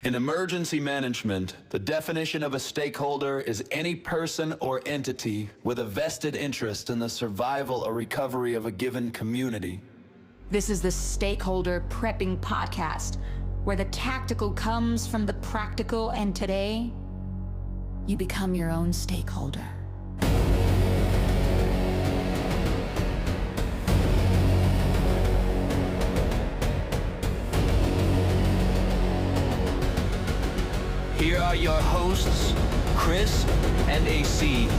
In emergency management, the definition of a stakeholder is any person or entity with a vested interest in the survival or recovery of a given community. This is the Stakeholder Prepping podcast, where the tactical comes from the practical, and today, you become your own stakeholder. Here are your hosts, Chris and AC.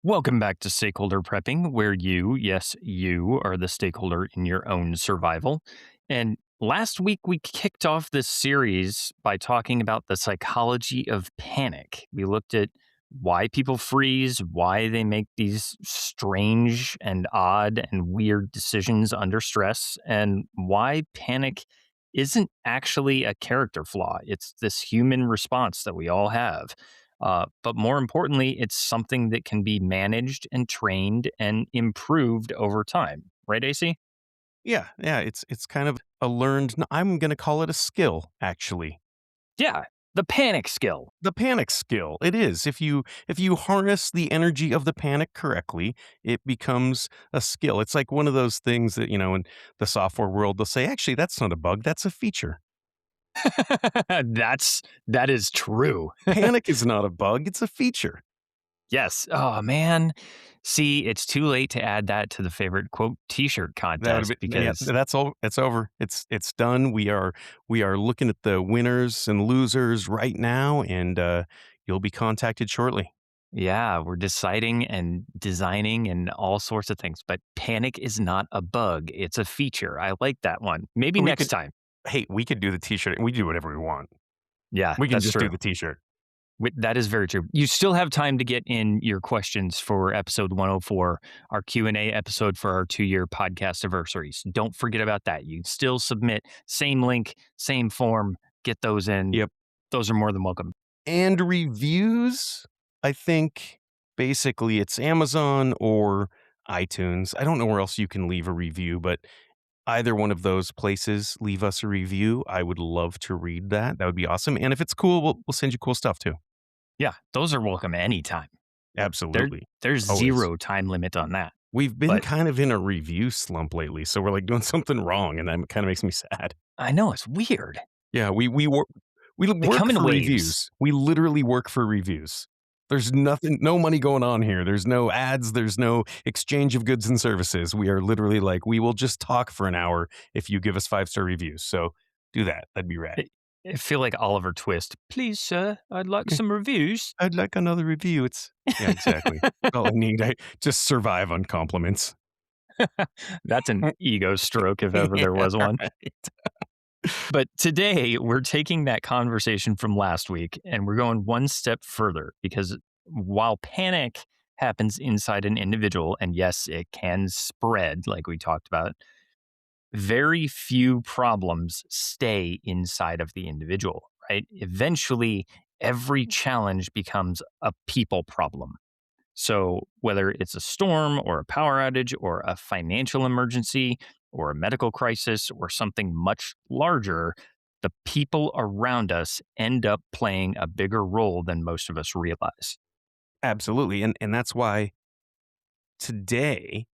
Welcome back to Stakeholder Prepping, where you, yes, you are the stakeholder in your own survival. And last week, we kicked off this series by talking about the psychology of panic. We looked at why people freeze, why they make these strange and odd and weird decisions under stress, and why panic isn't actually a character flaw. It's this human response that we all have. But more importantly, it's something that can be managed and trained and improved over time. Right, AC? Yeah, it's kind of a learned. I'm going to call it a skill, actually. Yeah, the panic skill. The panic skill. It is. If you harness the energy of the panic correctly, it becomes a skill. It's like one of those things that, in the software world, they'll say, actually, that's not a bug, that's a feature. That is true. Panic is not a bug, it's a feature. Yes. Oh man. See, it's too late to add that to the favorite quote T-shirt contest because That's all. It's over. It's done. We are looking at the winners and losers right now, and you'll be contacted shortly. yeah, we're deciding and designing and all sorts of things. But panic is not a bug; it's a feature. I like that one. Maybe We next could time. Hey, we could do the T-shirt. We do whatever we want. Yeah, We can that's just true. do the T-shirt. That is very true. You still have time to get in your questions for episode 104, our Q&A episode for our 2-year podcast anniversaries. Don't forget about that. You can still submit, same link, same form, get those in. Yep. Those are more than welcome. And reviews, I think basically it's Amazon or iTunes. I don't know where else you can leave a review, but either one of those places, leave us a review. I would love to read that. That would be awesome. And if it's cool, we'll send you cool stuff too. Yeah, those are welcome anytime. Absolutely. There's Always. zero time limit on that. We've been But- kind of in a review slump lately, so we're like doing something wrong, and that kind of makes me sad. I know, it's weird. Yeah, we work come in for waves. reviews. We literally work for reviews. There's no money going on here. There's no ads. There's no exchange of goods and services. We are literally like, we will just talk for an hour if you give us 5-star reviews. So do that. That'd be rad. I feel like Oliver Twist. Please, sir, I'd like some reviews. I'd like another review. Yeah, exactly. All I need. I just survive on compliments. That's an ego stroke if ever there was one. Right. But today we're taking that conversation from last week and we're going one step further because while panic happens inside an individual, and yes, it can spread like we talked about, very few problems stay inside of the individual, right? Eventually, every challenge becomes a people problem. So whether it's a storm or a power outage or a financial emergency or a medical crisis or something much larger, the people around us end up playing a bigger role than most of us realize. Absolutely. And that's why today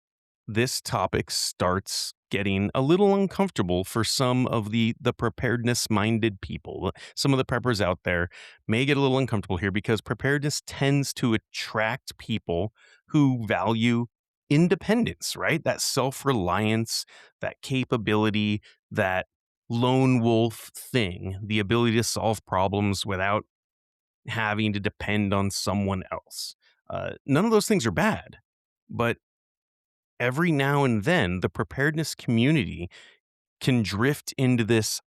this topic starts getting a little uncomfortable for some of the preparedness minded people. Some of the preppers out there may get a little uncomfortable here because preparedness tends to attract people who value independence, right? That self-reliance, that capability, that lone wolf thing, the ability to solve problems without having to depend on someone else. None of those things are bad, but every now and then the preparedness community can drift into this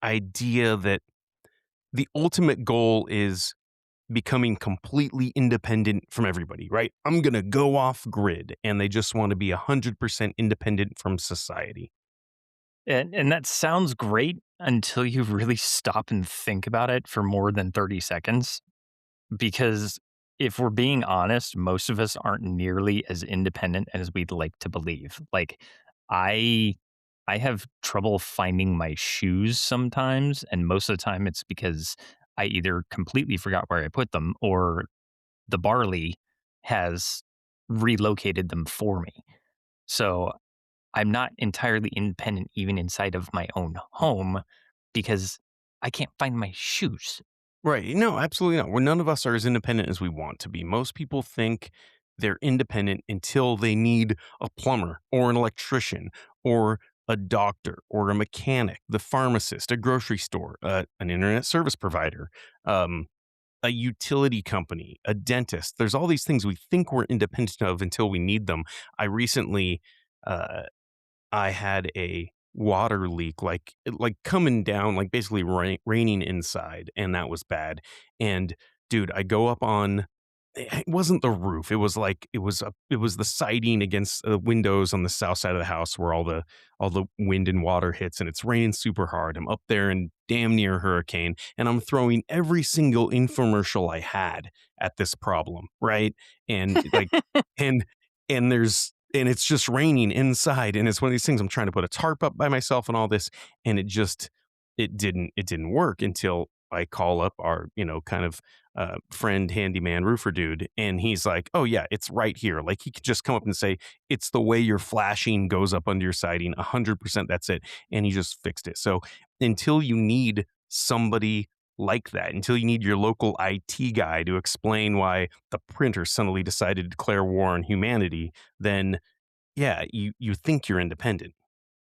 idea that the ultimate goal is becoming completely independent from everybody, right? I'm going to go off grid, and they just want to be 100% independent from society. And that sounds great until you really stop and think about it for more than 30 seconds. Because if we're being honest, most of us aren't nearly as independent as we'd like to believe. Like, I I have trouble finding my shoes sometimes, and most of the time it's because I either completely forgot where I put them or the barley has relocated them for me. So I'm not entirely independent even inside of my own home because I can't find my shoes. Right. No, absolutely not. Well, none of us are as independent as we want to be. Most people think they're independent until they need a plumber or an electrician or a doctor or a mechanic, the pharmacist, a grocery store, an internet service provider, um, a utility company, a dentist. There's all these things we think we're independent of until we need them. I recently uh, I had a water leak, like coming down, like basically raining inside, and that was bad. And dude, I go up on it wasn't the roof. It was like it was the siding against the windows on the south side of the house where all the wind and water hits, and it's raining super hard. I'm up there and damn near hurricane, and I'm throwing every single infomercial I had at this problem, right? And like and and it's just raining inside, and it's one of these things. I'm trying to put a tarp up by myself and all this, and it didn't work until I call up our, kind of friend handyman roofer dude, and he's like, oh yeah, it's right here. Like, he could just come up and say, it's the way your flashing goes up under your siding, 100%, that's it. And he just fixed it. So until you need somebody like that, until you need your local IT guy to explain why the printer suddenly decided to declare war on humanity, then yeah, you think you're independent.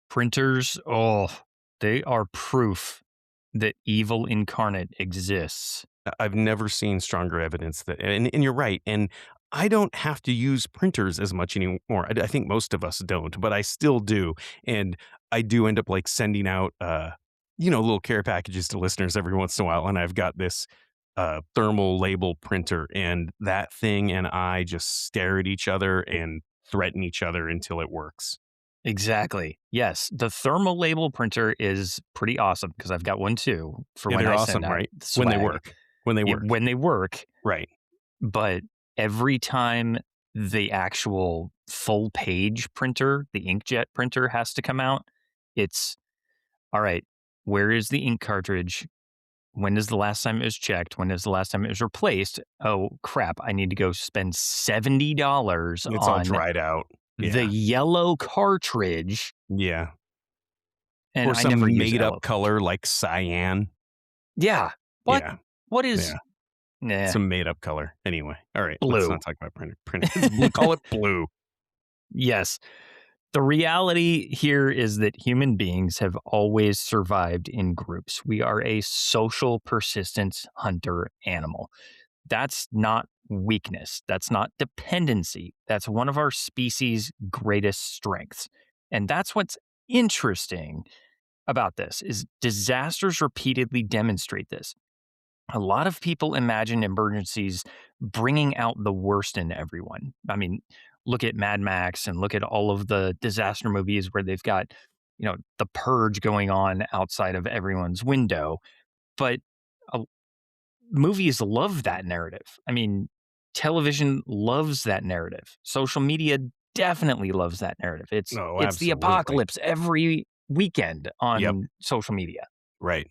Printers, oh, they are proof that evil incarnate exists. I've never seen stronger evidence that, and you're right. And I don't have to use printers as much anymore. I think most of us don't, but I still do. And I do end up like sending out, little care packages to listeners every once in a while. And I've got this thermal label printer, and that thing and I just stare at each other and threaten each other until it works. Exactly. Yes, the thermal label printer is pretty awesome because I've got one too for Yeah, when they're I send awesome, out right? When they swag. work. When they Yeah, work. when they work, Right. but every time the actual full page printer, the inkjet printer has to come out, it's all right, where is the ink cartridge? When is the last time it was checked? When is the last time it was replaced? Oh crap, I need to go spend $70 It's all on dried out. the Yeah. yellow cartridge, Yeah. and Or I never some use made up yellow. color like cyan. Yeah. What? Yeah. What is Yeah. nah, Some made up color. Anyway. All right. Let's blue? not talk about print. It's blue. Call it blue. Yes. The reality here is that human beings have always survived in groups. We are a social persistence hunter animal. That's not weakness. That's not dependency. That's one of our species' greatest strengths. And that's what's interesting about this is disasters repeatedly demonstrate this. A lot of people imagine emergencies bringing out the worst in everyone. I mean, look at Mad Max and look at all of the disaster movies where they've got, the purge going on outside of everyone's window. But uh, movies love that narrative. I mean, television loves that narrative. Social media definitely loves that narrative. It's Oh, it's the absolutely. apocalypse every weekend Yep. on social media. Right.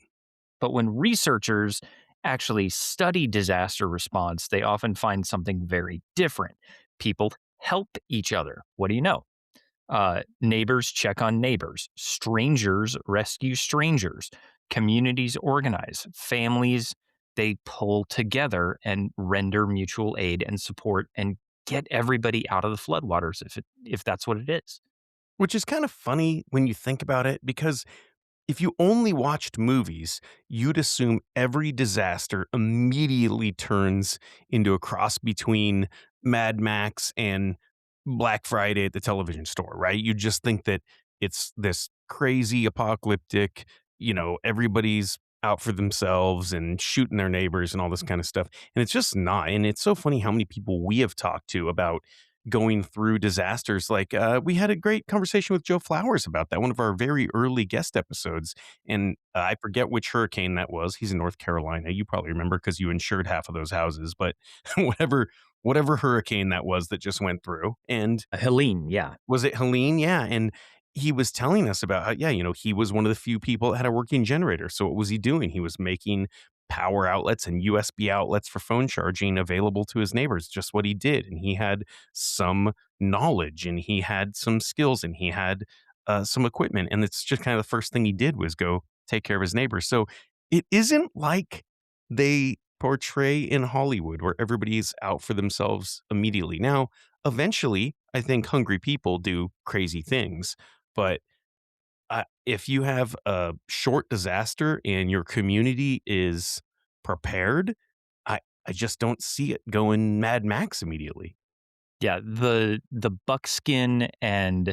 But when researchers actually study disaster response, they often find something very different. People help each other. What do you know? Neighbors check on neighbors. Strangers rescue strangers. Communities organize. Families, they pull together and render mutual aid and support and get everybody out of the floodwaters if that's what it is. Which is kind of funny when you think about it, because if you only watched movies, you'd assume every disaster immediately turns into a cross between Mad Max and Black Friday at the television store, right? You just think that it's this crazy apocalyptic, everybody's out for themselves and shooting their neighbors and all this kind of stuff. And it's just not. And it's so funny how many people we have talked to about going through disasters. Like, we had a great conversation with Joe Flowers about that, one of our very early guest episodes. And I forget which hurricane that was. He's in North Carolina. You probably remember because you insured half of those houses, but whatever hurricane that was that just went through. And Helene, yeah. was it Helene? Yeah. And he was telling us about how, yeah, he was one of the few people that had a working generator. So what was he doing? He was making power outlets and USB outlets for phone charging available to his neighbors, just what he did. And he had some knowledge and he had some skills and he had some equipment. And it's just kind of the first thing he did was go take care of his neighbors. So it isn't like they portray in Hollywood where everybody's out for themselves immediately. Now, eventually, I think hungry people do crazy things, but if you have a short disaster and your community is prepared, I just don't see it going Mad Max immediately. Yeah, the buckskin and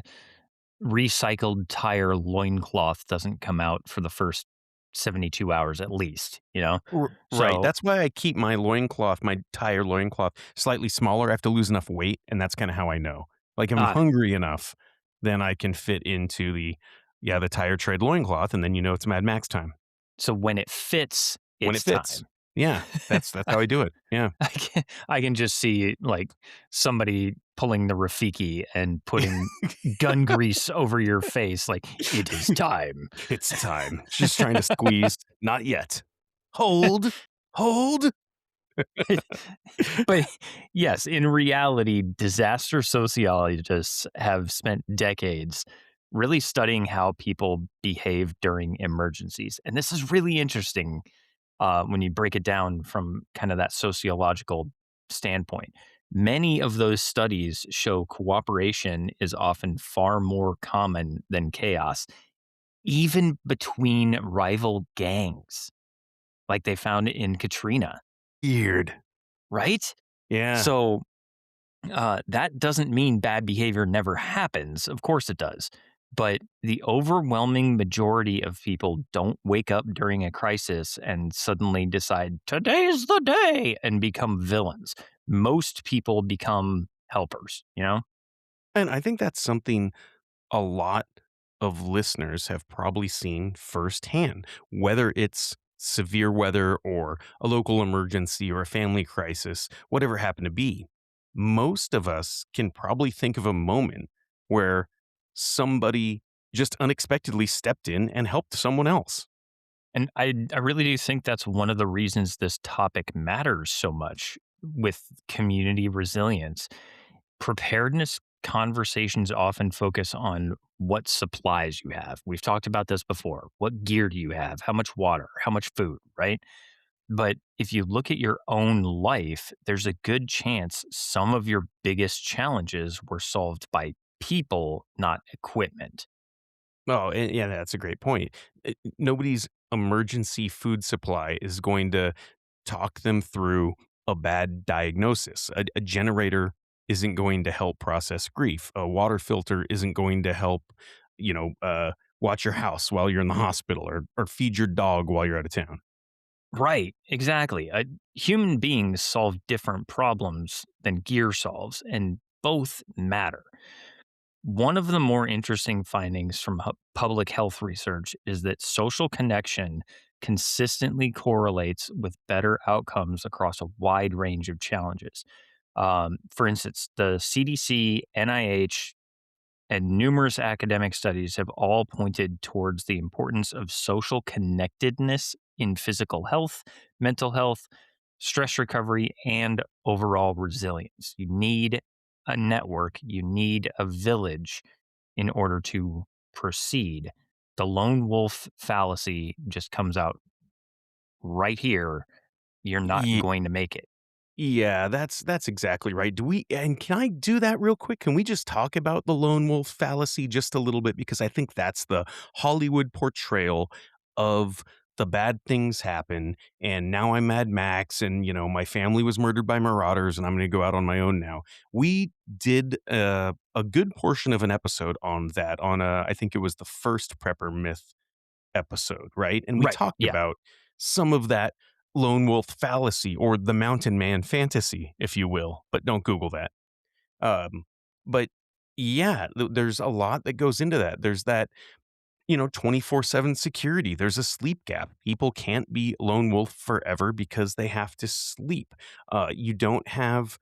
recycled tire loincloth doesn't come out for the first 72 hours at least, you know? Right. So, That's why I keep my loincloth, my tire loincloth, slightly smaller. I have to lose enough weight, and that's kind of how I know. Like if I'm uh, hungry enough, then I can fit into the tire trade loincloth, and then it's Mad Max time so when it fits, when it it's fits. time. Yeah, that's how I do it. Yeah. I can just see, like, somebody pulling the Rafiki and putting gun grease over your face, like, "It is time." It's time. Just trying to squeeze. Not yet. Hold. Hold. But, yes, in reality, disaster sociologists have spent decades really studying how people behave during emergencies, and this is really interesting, when you break it down from kind of that sociological standpoint. Many of those studies show cooperation is often far more common than chaos, even between rival gangs, like they found in Katrina, Weird. right? Yeah. So that doesn't mean bad behavior never happens. Of course it does. But the overwhelming majority of people don't wake up during a crisis and suddenly decide, today's the day, and become villains. Most people become helpers, you know? And I think that's something a lot of listeners have probably seen firsthand, whether it's severe weather or a local emergency or a family crisis, whatever it happened to be. Most of us can probably think of a moment where somebody just unexpectedly stepped in and helped someone else. And I really do think that's one of the reasons this topic matters so much with community resilience. Preparedness conversations often focus on what supplies you have. We've talked about this before. What gear do you have? How much water? How much food? Right? But if you look at your own life, there's a good chance some of your biggest challenges were solved by people, not equipment. Oh, and yeah, that's a great point. Nobody's emergency food supply is going to talk them through a bad diagnosis. A generator isn't going to help process grief. A water filter isn't going to help, watch your house while you're in the hospital or feed your dog while you're out of town. Right, exactly. Human beings solve different problems than gear solves, and both matter. One of the more interesting findings from public health research is that social connection consistently correlates with better outcomes across a wide range of challenges. For instance, the CDC, NIH, and numerous academic studies have all pointed towards the importance of social connectedness in physical health, mental health, stress recovery, and overall resilience. You need a network, you need a village in order to proceed. The lone wolf fallacy just comes out right here. You're not going to make it. Yeah, that's exactly right. Can I do that real quick? Can we just talk about the lone wolf fallacy just a little bit? Because I think that's the Hollywood portrayal of the bad things happen, and now I'm Mad Max, and my family was murdered by marauders, and I'm going to go out on my own now. We did a good portion of an episode on that. I think it was the first prepper myth episode, right? And we Right. talked Yeah. about some of that lone wolf fallacy or the mountain man fantasy, if you will, but don't Google that. Um, but yeah, there's a lot that goes into that. There's that, 24/7 security. There's a sleep gap. People can't be lone wolf forever because they have to sleep. You don't have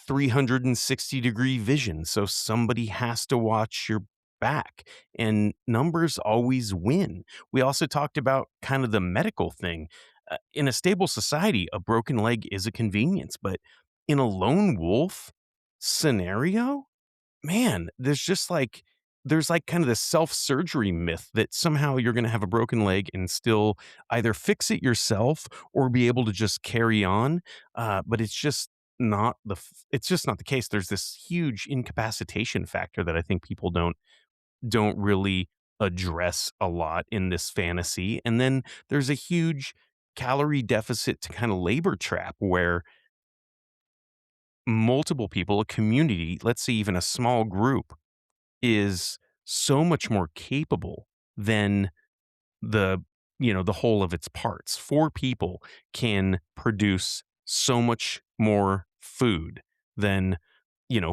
360-degree vision, so somebody has to watch your back, and numbers always win. We also talked about kind of the medical thing. In a stable society, a broken leg is a convenience, but in a lone wolf scenario, man, there's like kind of this self-surgery myth that somehow you're gonna have a broken leg and still either fix it yourself or be able to just carry on, but it's just not the case. There's this huge incapacitation factor that I think people don't really address a lot in this fantasy, and then there's a huge calorie deficit to kinda labor trap where multiple people, a community, let's say even a small group, is so much more capable than the the whole of its parts. Four people can produce so much more food than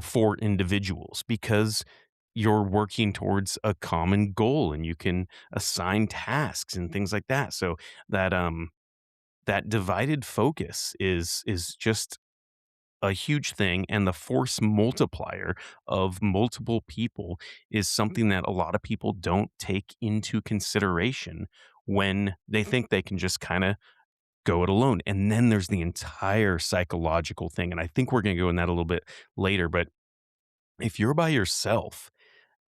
four individuals because you're working towards a common goal and you can assign tasks and things like that. So that divided focus is just a huge thing, and the force multiplier of multiple people is something that a lot of people don't take into consideration when they think they can just kind of go it alone. And then there's the entire psychological thing, and I think we're going to go in that a little bit later, but if you're by yourself,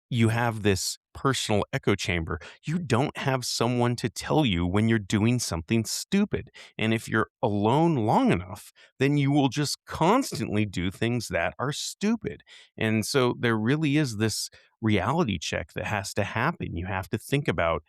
you have this personal echo chamber. You don't have someone to tell you when you're doing something stupid. And if you're alone long enough, then you will just constantly do things that are stupid. And so there really is this reality check that has to happen. You have to think about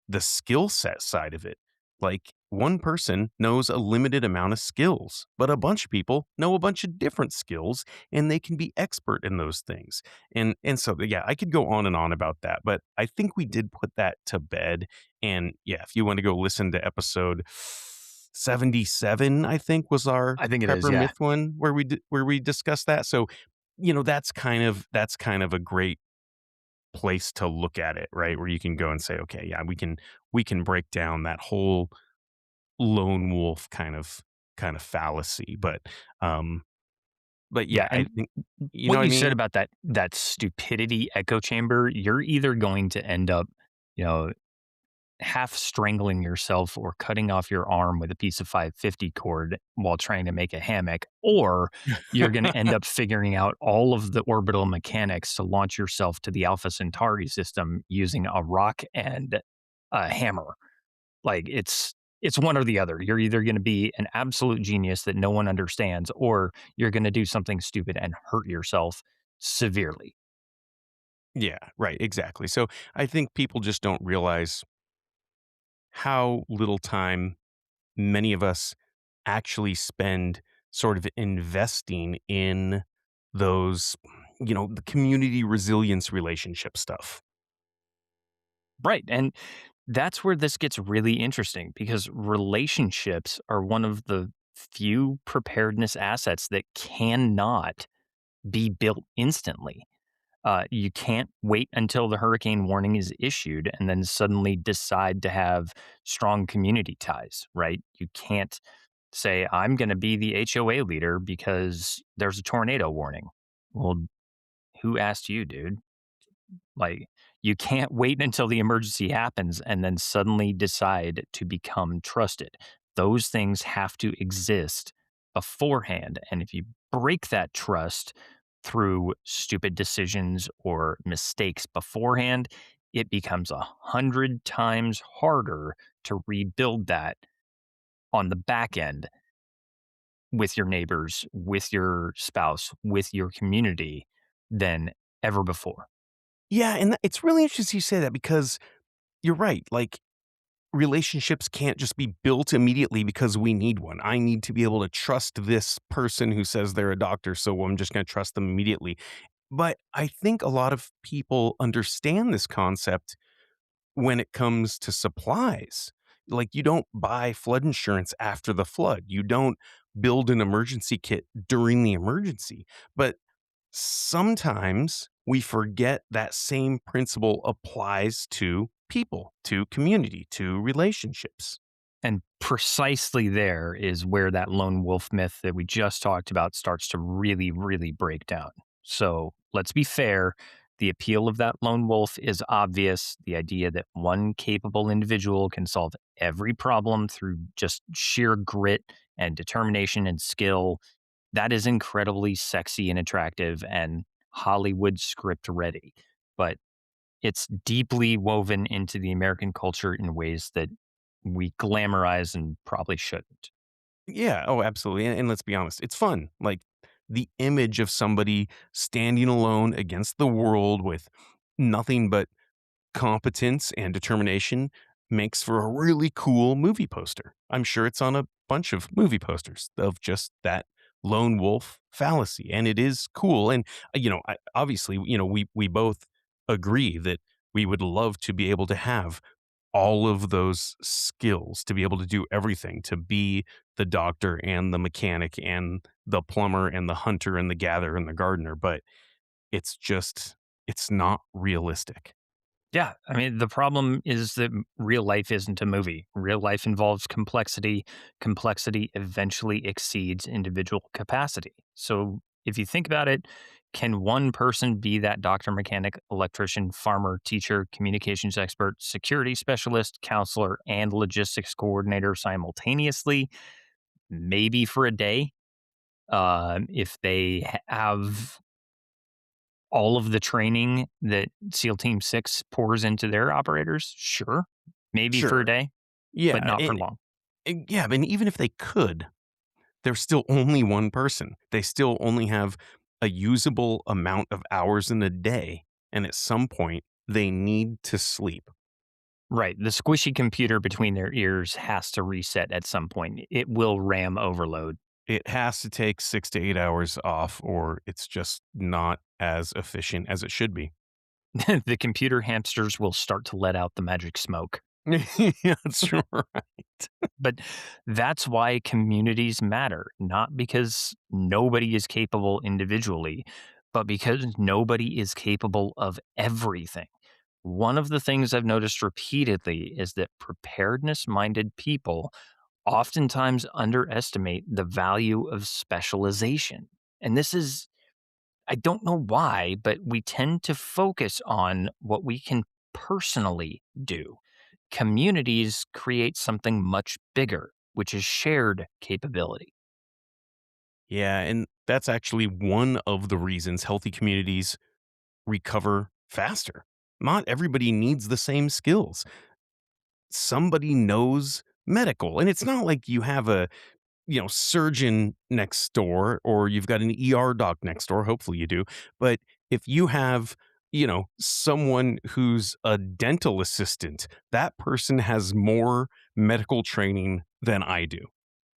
the skill set side of it. Like one person knows a limited amount of skills, but a bunch of people know a bunch of different skills and they can be expert in those things. And so yeah, I could go on and on about that, but I think we did put that to bed. And yeah, if you want to go listen to episode 77, I think was our I think it is, Prepper yeah. Myth one where we discussed that. So, that's kind of a great place to look at it, right? Where you can go and say, okay, yeah, we can break down that whole lone wolf kind of fallacy. But Yeah, yeah, I and think you know what what I you said mean? about that stupidity echo chamber, you're either going to end up, you know, half strangling yourself or cutting off your arm with a piece of 550 cord while trying to make a hammock, or you're going to end up figuring out all of the orbital mechanics to launch yourself to the Alpha Centauri system using a rock and a hammer. Like it's one or the other. You're either going to be an absolute genius that no one understands, or you're going to do something stupid and hurt yourself severely. Yeah, right, exactly. So I think people just don't realize how little time many of us actually spend sort of investing in those, the community resilience relationship stuff. Right. And that's where this gets really interesting because relationships are one of the few preparedness assets that cannot be built instantly. You can't wait until the hurricane warning is issued and then suddenly decide to have strong community ties, right? You can't say, I'm going to be the HOA leader because there's a tornado warning. Well, who asked you, dude? Like, you can't wait until the emergency happens and then suddenly decide to become trusted. Those things have to exist beforehand. And if you break that trust through stupid decisions or mistakes beforehand, it becomes 100 times harder to rebuild that on the back end with your neighbors, with your spouse, with your community than ever before. Yeah, and it's really interesting you say that because you're right. Like relationships can't just be built immediately because we need one. I need to be able to trust this person who says they're a doctor, so I'm just going to trust them immediately. But I think a lot of people understand this concept when it comes to supplies. Like you don't buy flood insurance after the flood. You don't build an emergency kit during the emergency. But sometimes we forget that same principle applies to people, to community, to relationships. And precisely there is where that lone wolf myth that we just talked about starts to really, really break down. So let's be fair. The appeal of that lone wolf is obvious. The idea that one capable individual can solve every problem through just sheer grit and determination and skill, that is incredibly sexy and attractive and Hollywood script ready. But it's deeply woven into the American culture in ways that we glamorize and probably shouldn't. Yeah. Oh, absolutely. And let's be honest, it's fun. Like the image of somebody standing alone against the world with nothing but competence and determination makes for a really cool movie poster. I'm sure it's on a bunch of movie posters of just that lone wolf fallacy, and it is cool. And obviously, we both agree that we would love to be able to have all of those skills, to be able to do everything, to be the doctor and the mechanic and the plumber and the hunter and the gatherer and the gardener, but it's not realistic. Yeah, I mean, the problem is that real life isn't a movie. Real life involves complexity. Complexity eventually exceeds individual capacity. So if you think about it, can one person be that doctor, mechanic, electrician, farmer, teacher, communications expert, security specialist, counselor, and logistics coordinator simultaneously? Maybe for a day. If they have all of the training that SEAL Team 6 pours into their operators? Sure. Maybe for a Sure. day, but Yeah, not for long. yeah, and even if they could, there's still only one person. They still only have a usable amount of hours in a day, and at some point, they need to sleep. Right. The squishy computer between their ears has to reset at some point. It will RAM overload. It has to take 6 to 8 hours off, or it's just not as efficient as it should be. The computer hamsters will start to let out the magic smoke. Yeah, that's right. But that's why communities matter, not because nobody is capable individually, but because nobody is capable of everything. One of the things I've noticed repeatedly is that preparedness minded people oftentimes underestimate the value of specialization. And this is, I don't know why, but we tend to focus on what we can personally do. Communities create something much bigger, which is shared capability. Yeah, and that's actually one of the reasons healthy communities recover faster. Not everybody needs the same skills. Somebody knows medical, and it's not like you have a surgeon next door or you've got an ER doc next door. Hopefully you do. But if you have, someone who's a dental assistant, that person has more medical training than I do.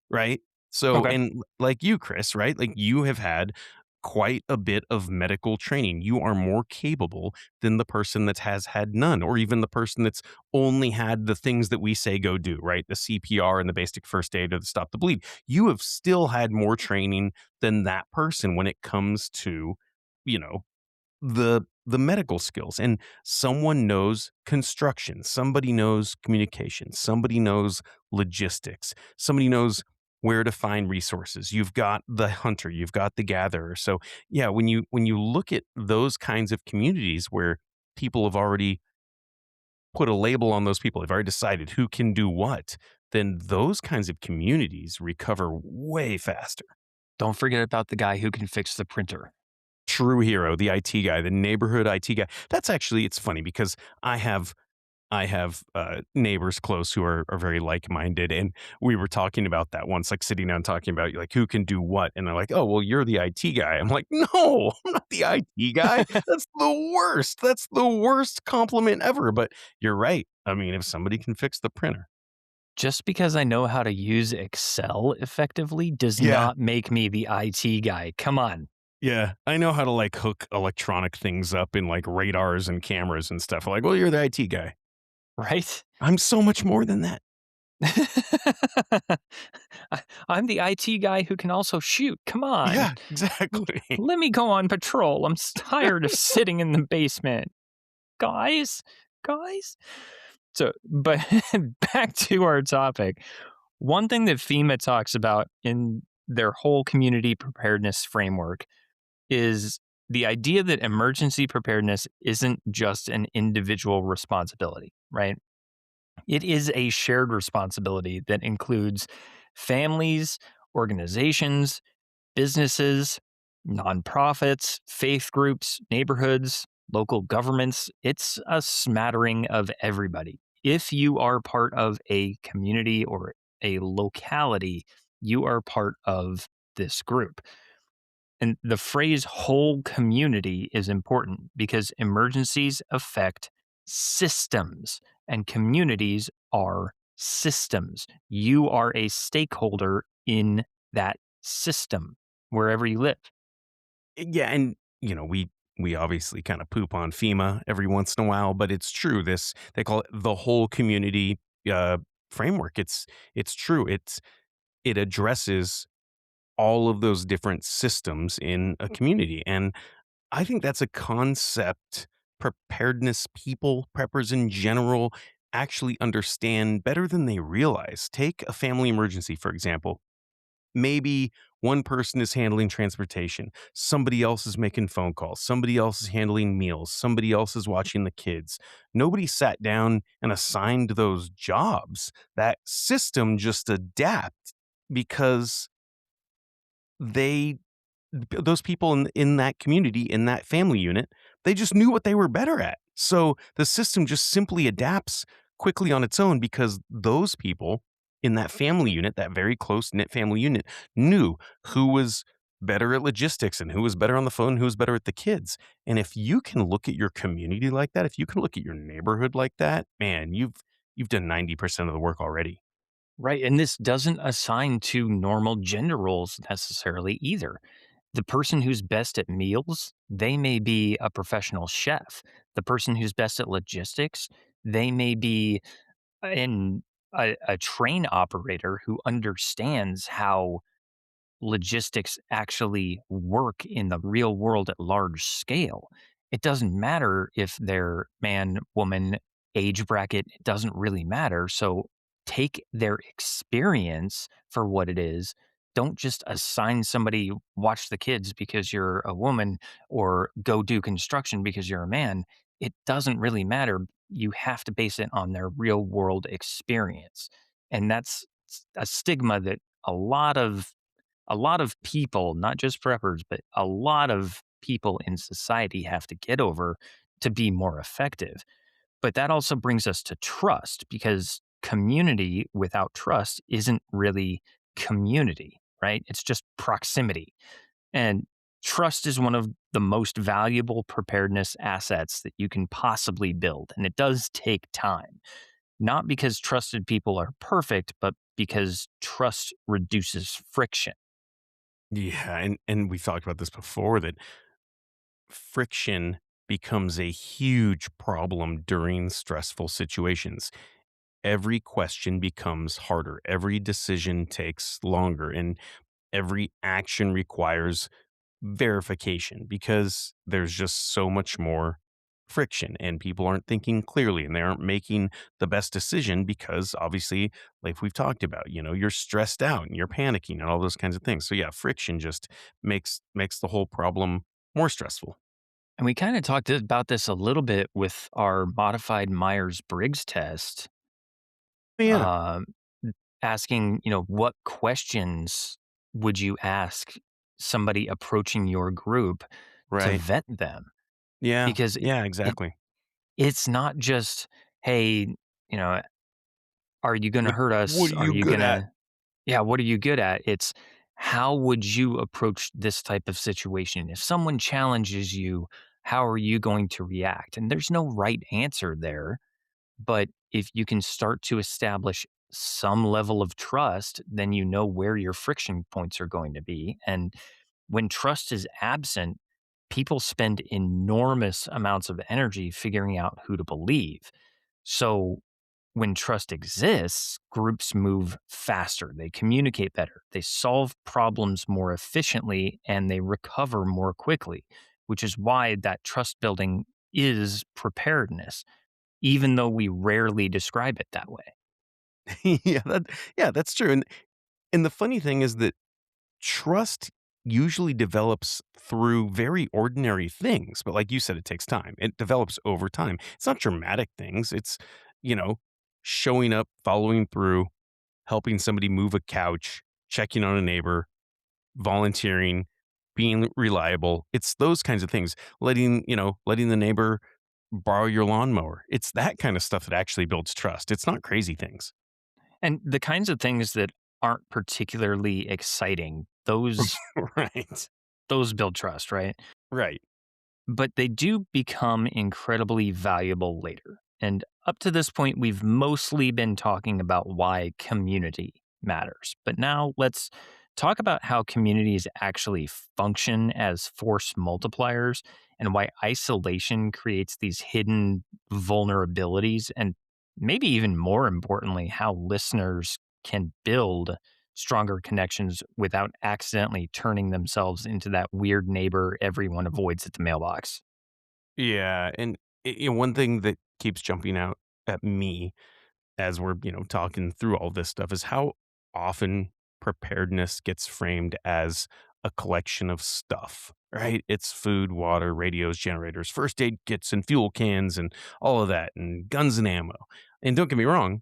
Right? So, Okay. and like you, Chris, right? Like you have had quite a bit of medical training. You are more capable than the person that has had none, or even the person that's only had the things that we say go do, right? The CPR and the basic first aid or the stop the bleed. You have still had more training than that person when it comes to, you know, the medical skills. And someone knows construction, somebody knows communication, somebody knows logistics, somebody knows where to find resources. You've got the hunter, you've got the gatherer. So yeah, when you look at those kinds of communities where people have already put a label on those people, they've already decided who can do what, then those kinds of communities recover way faster. Don't forget about the guy who can fix the printer. True hero, the IT guy, the neighborhood IT guy. That's actually, it's funny because I have neighbors close who are very like-minded, and we were talking about that once, like sitting down talking about like who can do what, and they're like, "Oh, well, you're the IT guy." I'm like, "No, I'm not the IT guy. That's the worst. That's the worst compliment ever." But you're right. I mean, if somebody can fix the printer, Just because I know how to use Excel effectively does yeah, not make me the IT guy. Come on, yeah, I know how to like hook electronic things up in like radars and cameras and stuff. Like, well, you're the IT guy. right? I'm so much more than that. I'm the IT guy who can also shoot. Come on. Yeah, exactly. Let me go on patrol. I'm tired of sitting in the basement. Guys, guys. So, but back to our topic. One thing that FEMA talks about in their whole community preparedness framework is the idea that emergency preparedness isn't just an individual responsibility, right? It is a shared responsibility that includes families, organizations, businesses, nonprofits, faith groups, neighborhoods, local governments. It's a smattering of everybody. If you are part of a community or a locality, you are part of this group. And the phrase whole community is important because emergencies affect systems and communities are systems. You are a stakeholder in that system wherever you live. Yeah, and we obviously kind of poop on FEMA every once in a while, but it's true. This they call it the whole community uh, framework. It's true. It addresses all of those different systems in a community, and I think that's a concept preparedness people, preppers in general, actually understand better than they realize. Take a family emergency, for example. Maybe one person is handling transportation, somebody else is making phone calls, somebody else is handling meals, somebody else is watching the kids. Nobody sat down and assigned those jobs. That system just adapt because they those people in that community, in that family unit, they just knew what they were better at. So the system just simply adapts quickly on its own because those people in that family unit, that very close knit family unit, knew who was better at logistics and who was better on the phone, who was better at the kids. And if you can look at your community like that, if you can look at your neighborhood like that, man, you've done 90% of the work already. Right. And this doesn't assign to normal gender roles necessarily either. The person who's best at meals, they may be a professional chef. The person who's best at logistics, they may be in a train operator who understands how logistics actually work in the real world at large scale. It doesn't matter if they're man, woman, age bracket, it doesn't really matter. So take their experience for what it is. Don't just assign somebody watch the kids because you're a woman or go do construction because you're a man. It doesn't really matter. You have to base it on their real world experience. And that's a stigma that a lot of a lot of people, not just preppers, but a lot of people in society have to get over to be more effective. But that also brings us to trust because community without trust isn't really community, right? It's just proximity. And trust is one of the most valuable preparedness assets that you can possibly build. And it does take time, not because trusted people are perfect, but because trust reduces friction. Yeah, and we've talked about this before that friction becomes a huge problem during stressful situations. Every question becomes harder. Every decision takes longer, and every action requires verification because there's just so much more friction and people aren't thinking clearly and they aren't making the best decision because obviously like we've talked about, you're stressed out and you're panicking and all those kinds of things. So yeah, friction just makes the whole problem more stressful. And we kind of talked about this a little bit with our modified Myers Briggs test, Yeah, um, asking, what questions would you ask somebody approaching your group to right. vet them? Yeah, Because yeah, it exactly. it's not just, hey, you know, are you going to hurt What us? are Are you you good going at? to, yeah, what are you good at? It's how would you approach this type of situation? If someone challenges you, how are you going to react? And there's no right answer there. But if you can start to establish some level of trust, then you know where your friction points are going to be. And when trust is absent, people spend enormous amounts of energy figuring out who to believe. So when trust exists, groups move faster, they communicate better, they solve problems more efficiently, and they recover more quickly, which is why that trust building is preparedness even though we rarely describe it that way. yeah, yeah, that's true. And the funny thing is that trust usually develops through very ordinary things. But like you said, it takes time. It develops over time. It's not dramatic things. It's, you know, showing up, following through, helping somebody move a couch, checking on a neighbor, volunteering, being reliable. It's those kinds of things. Letting the neighbor borrow your lawnmower. It's that kind of stuff that actually builds trust. It's not crazy things. And the kinds of things that aren't particularly exciting, Right. those build trust, right? Right. But they do become incredibly valuable later. And up to this point, we've mostly been talking about why community matters. But now let's talk about how communities actually function as force multipliers and why isolation creates these hidden vulnerabilities. And maybe even more importantly, how listeners can build stronger connections without accidentally turning themselves into that weird neighbor everyone avoids at the mailbox. Yeah, and one thing that keeps jumping out at me as we're talking through all this stuff is how often preparedness gets framed as a collection of stuff. Right? It's food, water, radios, generators, first aid kits, and fuel cans, and all of that, and guns and ammo. And don't get me wrong,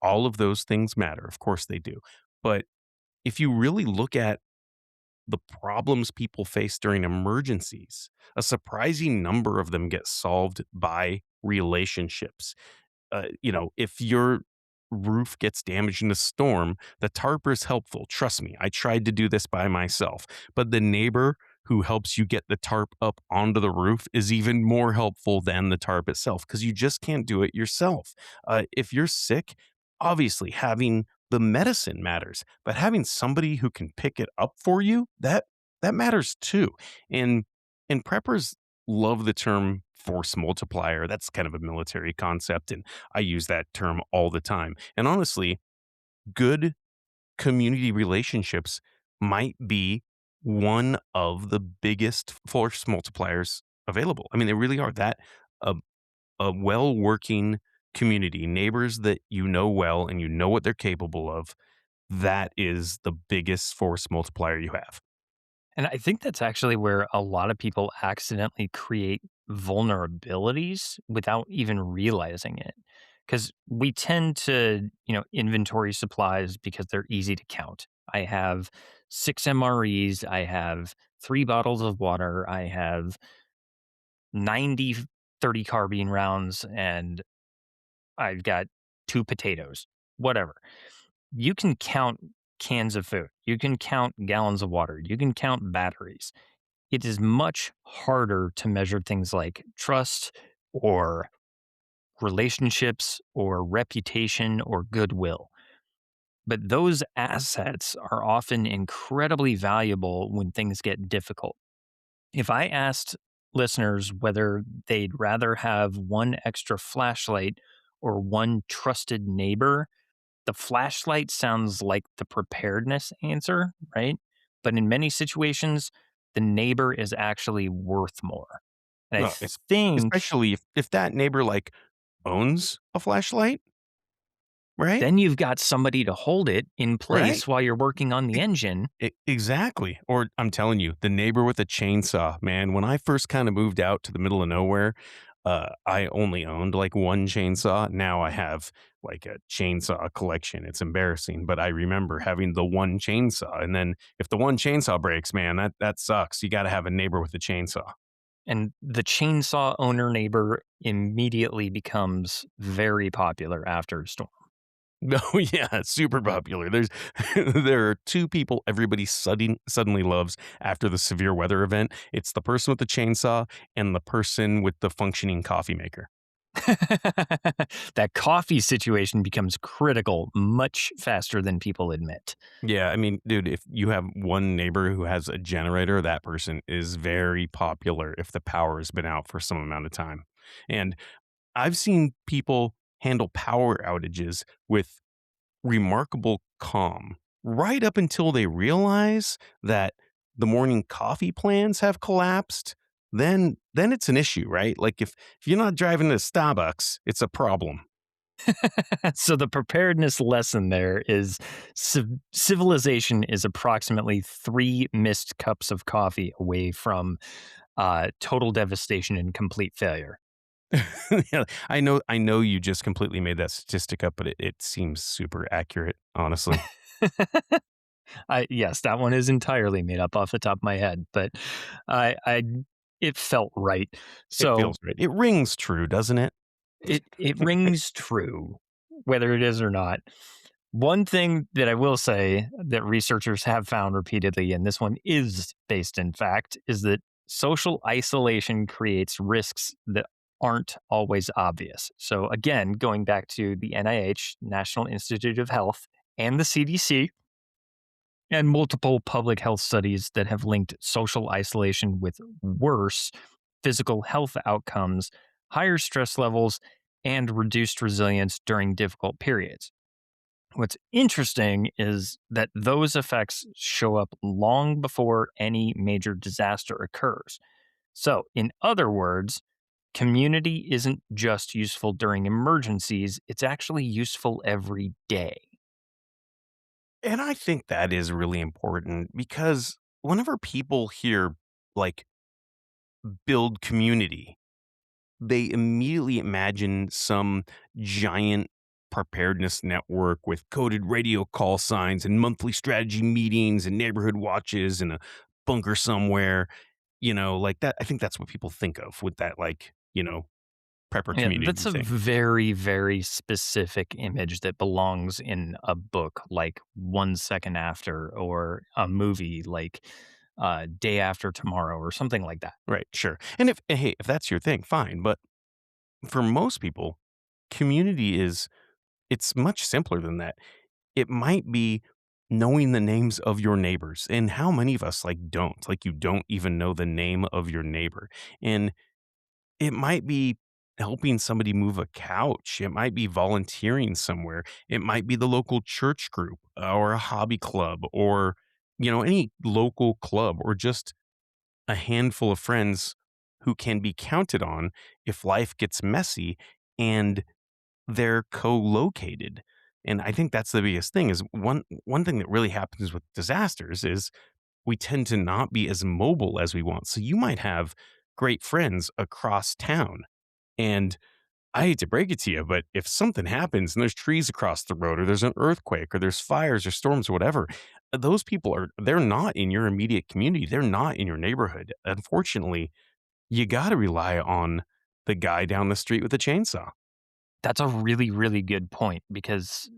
all of those things matter. Of course they do. But if you really look at the problems people face during emergencies, a surprising number of them get solved by relationships. If your roof gets damaged in a storm, the tarp is helpful. Trust me, I tried to do this by myself, but the neighbor who helps you get the tarp up onto the roof is even more helpful than the tarp itself because you just can't do it yourself. If you're sick, obviously having the medicine matters, but having somebody who can pick it up for you, that matters too. And preppers love the term force multiplier. That's kind of a military concept, and I use that term all the time. And honestly, good community relationships might be one of the biggest force multipliers available. I mean, they really are. A, a well working community, neighbors that you know well and you know what they're capable of, that is the biggest force multiplier you have. And I think that's actually where a lot of people accidentally create vulnerabilities without even realizing it. Because we tend to, inventory supplies because they're easy to count. I have 6 MREs, I have 3 bottles of water, I have 90 30 carbine rounds, and I've got 2 potatoes, whatever. You can count cans of food, you can count gallons of water, you can count batteries. It is much harder to measure things like trust or relationships or reputation or goodwill. But those assets are often incredibly valuable when things get difficult. If I asked listeners whether they'd rather have one extra flashlight or one trusted neighbor, the flashlight sounds like the preparedness answer, right? But in many situations, the neighbor is actually worth more. And I Well, think especially if that neighbor like owns a flashlight, right? then you've got somebody to hold it in Right. place while you're working on the E- engine. exactly. Or I'm telling you, the neighbor with a chainsaw, man, when I first kind of moved out to the middle of nowhere, I only owned like one chainsaw. Now I have like a chainsaw collection. It's embarrassing, but I remember having the one chainsaw. And then if the one chainsaw breaks, man, that sucks. You got to have a neighbor with a chainsaw. And the chainsaw owner neighbor immediately becomes very popular after a storm. Oh yeah, it's super popular. There are two people everybody suddenly loves after the severe weather event. It's the person with the chainsaw and the person with the functioning coffee maker. That coffee situation becomes critical much faster than people admit. Yeah, I mean, dude, if you have one neighbor who has a generator, that person is very popular if the power has been out for some amount of time. And I've seen people handle power outages with remarkable calm right up until they realize that the morning coffee plans have collapsed. Then it's an issue, right? Like if you're not driving to Starbucks, it's a problem. So the preparedness lesson there is civilization is approximately 3 missed cups of coffee away from total devastation and complete failure. Yeah, I know you just completely made that statistic up, but it seems super accurate, honestly. Yes, that one is entirely made up off the top of my head, but I it felt right. It So feels right. It rings true, doesn't it? it rings true, whether it is or not. One thing that I will say that researchers have found repeatedly, and this one is based in fact, is that social isolation creates risks that aren't always obvious. So, again, going back to the NIH, National Institute of Health, and the CDC, and multiple public health studies that have linked social isolation with worse physical health outcomes, higher stress levels, and reduced resilience during difficult periods. What's interesting is that those effects show up long before any major disaster occurs. So, in other words, community isn't just useful during emergencies, it's actually useful every day. And I think that is really important because whenever people hear, like, build community, they immediately imagine some giant preparedness network with coded radio call signs and monthly strategy meetings and neighborhood watches and a bunker somewhere, like that. I think that's what people think of with that, like, prepper Yeah, that's community a thing. very, very specific image that belongs in a book like 1 Second After or a movie like Day After Tomorrow or something like that. Right, sure. And if that's your thing, fine. But for most people, community it's much simpler than that. It might be knowing the names of your neighbors, and how many of us, like, don't? Like, you don't even know the name of your neighbor. And it might be helping somebody move a couch. It might be volunteering somewhere. It might be the local church group, or a hobby club, or, any local club, or just a handful of friends who can be counted on if life gets messy and they're co-located. And I think that's the biggest thing is one thing that really happens with disasters is we tend to not be as mobile as we want. So you might have great friends across town, and I hate to break it to you, but if something happens and there's trees across the road, or there's an earthquake, or there's fires or storms or whatever, those people they're not in your immediate community. They're not in your neighborhood. Unfortunately, you got to rely on the guy down the street with the chainsaw, That's a really, really good point because,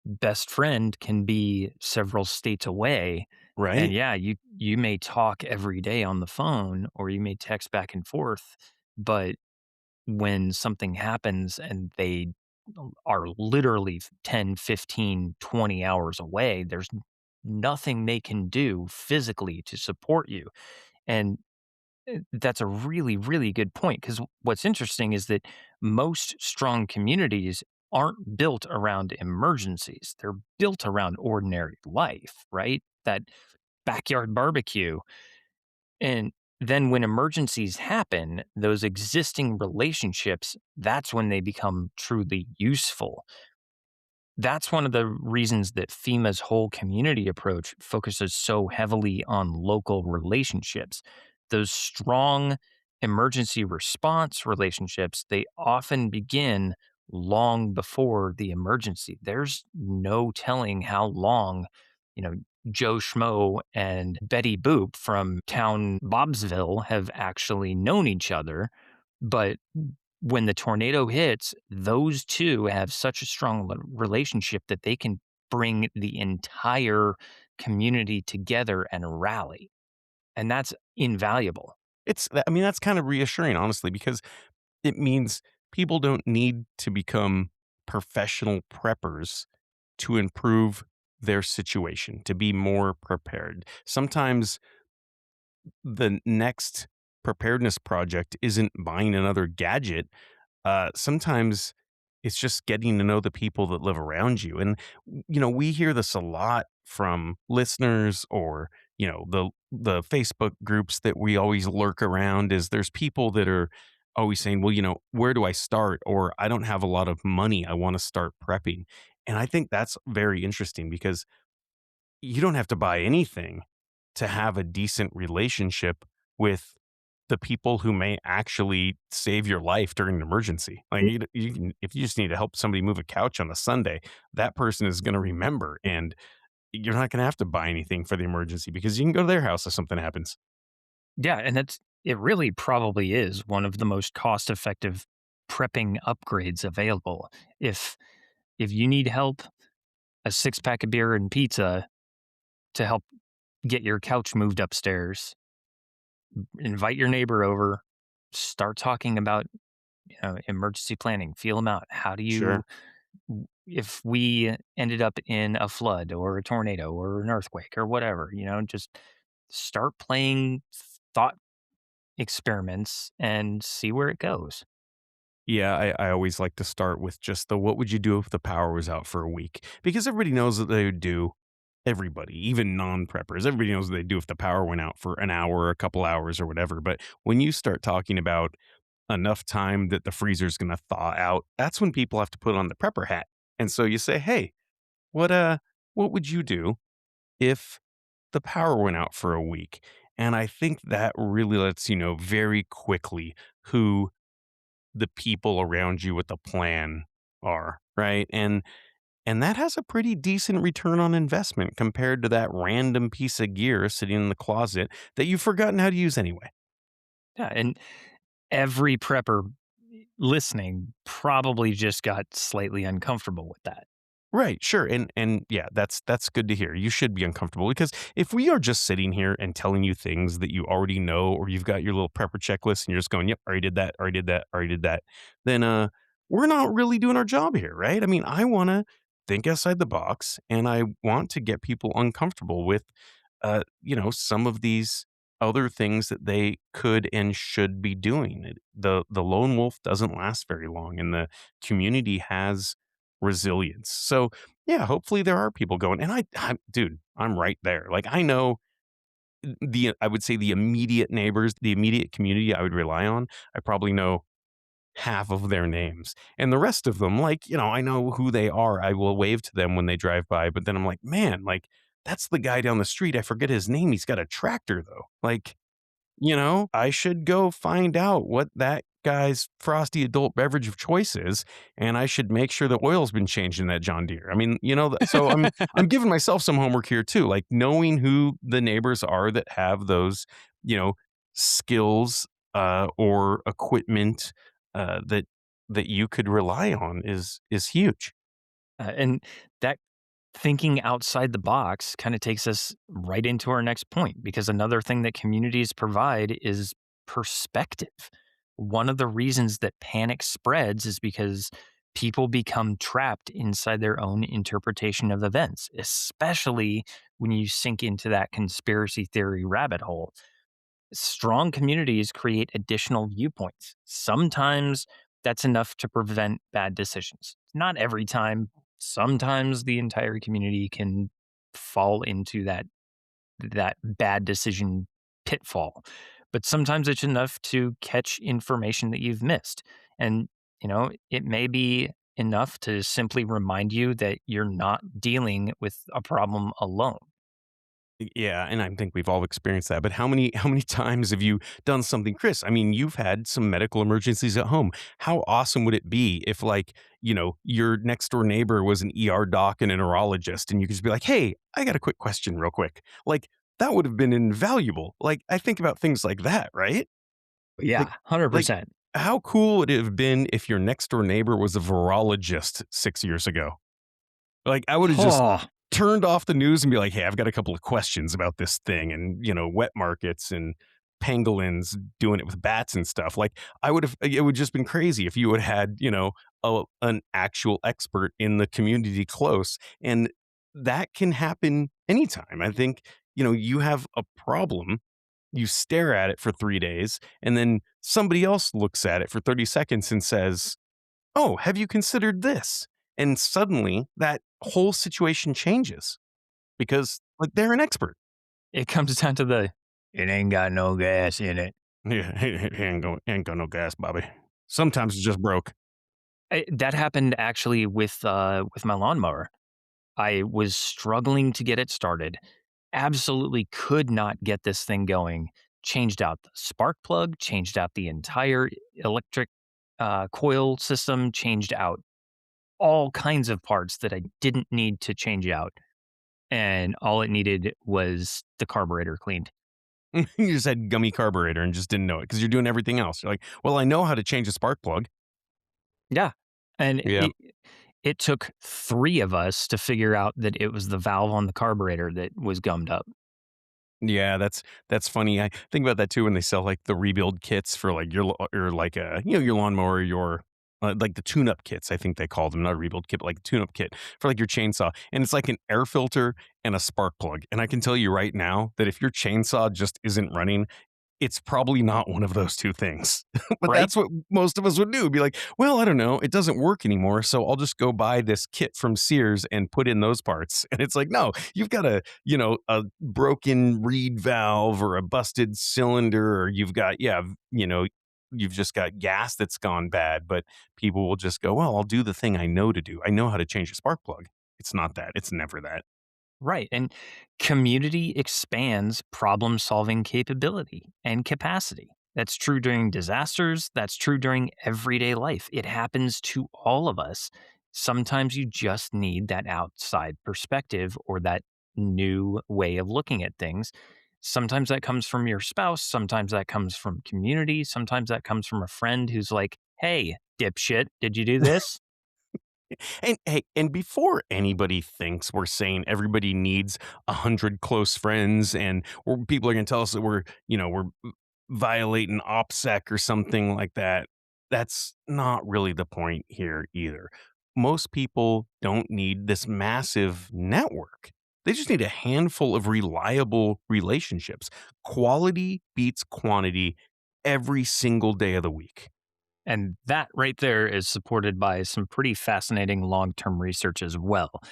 best friend can be several states away. And right? yeah, you may talk every day on the phone or you may text back and forth, but when something happens and they are literally 10, 15, 20 hours away, there's nothing they can do physically to support you. And that's a really, really good point because what's interesting is that most strong communities aren't built around emergencies. They're built around ordinary life, right? That backyard barbecue. And then when emergencies happen, those existing relationships, that's when they become truly useful. That's one of the reasons that FEMA's whole community approach focuses so heavily on local relationships. Those strong emergency response relationships, they often begin long before the emergency. There's no telling how long, you know, Joe Schmo and Betty Boop from town Bobsville have actually known each other. But when the tornado hits, those two have such a strong relationship that they can bring the entire community together and rally. And that's invaluable. I mean, that's kind of reassuring, honestly, because it means people don't need to become professional preppers to improve their situation, to be more prepared. Sometimes the next preparedness project isn't buying another gadget. Sometimes it's just getting to know the people that live around you. And, we hear this a lot from listeners, or, the Facebook groups that we always lurk around, is there's people that are always saying, well, where do I start? Or I don't have a lot of money. I want to start prepping. And I think that's very interesting because you don't have to buy anything to have a decent relationship with the people who may actually save your life during an emergency. Like you can, if you just need to help somebody move a couch on a Sunday, that person is going to remember, and you're not going to have to buy anything for the emergency because you can go to their house if something happens. Yeah, and it really probably is one of the most cost-effective prepping upgrades available. If if you need help, a six-pack of beer and pizza to help get your couch moved upstairs, invite your neighbor over, start talking about, emergency planning, feel them out. How do you Sure. if we ended up in a flood or a tornado or an earthquake or whatever, just start playing thought experiments and see where it goes. Yeah, I always like to start with just the what would you do if the power was out for a week? Because everybody knows that they would do, everybody, even non preppers, everybody knows what they do if the power went out for an hour or a couple hours or whatever. But when you start talking about enough time that the freezer's going to thaw out, that's when people have to put on the prepper hat. And so you say, hey, what, what would you do if the power went out for a week? And I think that really lets you know very quickly who the people around you with a plan are, right? And that has a pretty decent return on investment compared to that random piece of gear sitting in the closet that you've forgotten how to use anyway. Yeah, and every prepper listening probably just got slightly uncomfortable with that. Right, sure. And yeah, that's good to hear. You should be uncomfortable because if we are just sitting here and telling you things that you already know, or you've got your little prepper checklist and you're just going, yep, already did that, already did that, already did that, then we're not really doing our job here, right? I mean, I want to think outside the box, and I want to get people uncomfortable with some of these other things that they could and should be doing. The lone wolf doesn't last very long, and the community has resilience. So, yeah, hopefully there are people going, and dude, I'm right there. Like, I know I would say the immediate neighbors, the immediate community I would rely on. I probably know half of their names, and the rest of them, like, I know who they are. I will wave to them when they drive by, but then I'm like, man, like, that's the guy down the street. I forget his name. He's got a tractor though. Like, I should go find out what that guy's frosty adult beverage of choice is, and I should make sure the oil's been changed in that John Deere. I mean, so I'm giving myself some homework here too, like knowing who the neighbors are that have those, you know, skills or equipment that you could rely on is huge. And that thinking outside the box kind of takes us right into our next point, because another thing that communities provide is perspective. One of the reasons that panic spreads is because people become trapped inside their own interpretation of events, especially when you sink into that conspiracy theory rabbit hole. Strong communities create additional viewpoints. Sometimes that's enough to prevent bad decisions. Not every time. Sometimes the entire community can fall into that bad decision pitfall. But sometimes it's enough to catch information that you've missed. And, it may be enough to simply remind you that you're not dealing with a problem alone. Yeah, and I think we've all experienced that. But how many times have you done something, Chris? I mean, you've had some medical emergencies at home. How awesome would it be if, like, your next door neighbor was an ER doc and a neurologist, and you could just be like, "Hey, I got a quick question, real quick." Like, that would have been invaluable. Like, I think about things like that, right? Yeah, Like, like, 100%. how cool would it have been if your next door neighbor was a virologist 6 years ago? Like, I would have just Oh, turned off the news and be like, "Hey, I've got a couple of questions about this thing and, wet markets and pangolins doing it with bats and stuff." Like, it would just been crazy if you had had, an actual expert in the community close. And that can happen anytime. I think, you have a problem, you stare at it for 3 days, and then somebody else looks at it for 30 seconds and says, "Oh, have you considered this?" And suddenly that whole situation changes because, like, they're an expert. it comes down to it ain't got no gas in it. Yeah, ain't got no gas, Bobby. Sometimes it's just broke. That happened actually with my lawnmower. I was struggling to get it started. Absolutely could not get this thing going. Changed out the spark plug, changed out the entire electric coil system, changed out all kinds of parts that I didn't need to change out. And all it needed was the carburetor cleaned. You just had gummy carburetor and just didn't know it because you're doing everything else. You're like, well, I know how to change a spark plug. Yeah. And Yeah. it took 3 of us to figure out that it was the valve on the carburetor that was gummed up. Yeah, that's funny. I think about that too when they sell like the rebuild kits for like your like your lawnmower, your like the tune-up kits. I think they call them not a rebuild kit, but like a tune-up kit for like your chainsaw, and it's like an air filter and a spark plug. And I can tell you right now that if your chainsaw just isn't running, it's probably not one of those 2 things. But Right? that's what most of us would do, be like, "Well, I don't know, it doesn't work anymore, so I'll just go buy this kit from Sears and put in those parts." And it's like, "No, you've got a broken reed valve or a busted cylinder, or you've got you've just got gas that's gone bad." But people will just go, "Well, I'll do the thing I know to do. I know how to change a spark plug." It's not that. It's never that. Right. And community expands problem solving capability and capacity. That's true during disasters. That's true during everyday life. It happens to all of us. Sometimes you just need that outside perspective or that new way of looking at things. Sometimes that comes from your spouse. Sometimes that comes from community. Sometimes that comes from a friend who's like, hey, dipshit, did you do this? And hey, and before anybody thinks we're saying everybody needs 100 close friends, and or people are going to tell us that we're violating OPSEC or something like that, that's not really the point here either. Most people don't need this massive network. They just need a handful of reliable relationships. Quality beats quantity every single day of the week. And that right there is supported by some pretty fascinating long term research as well.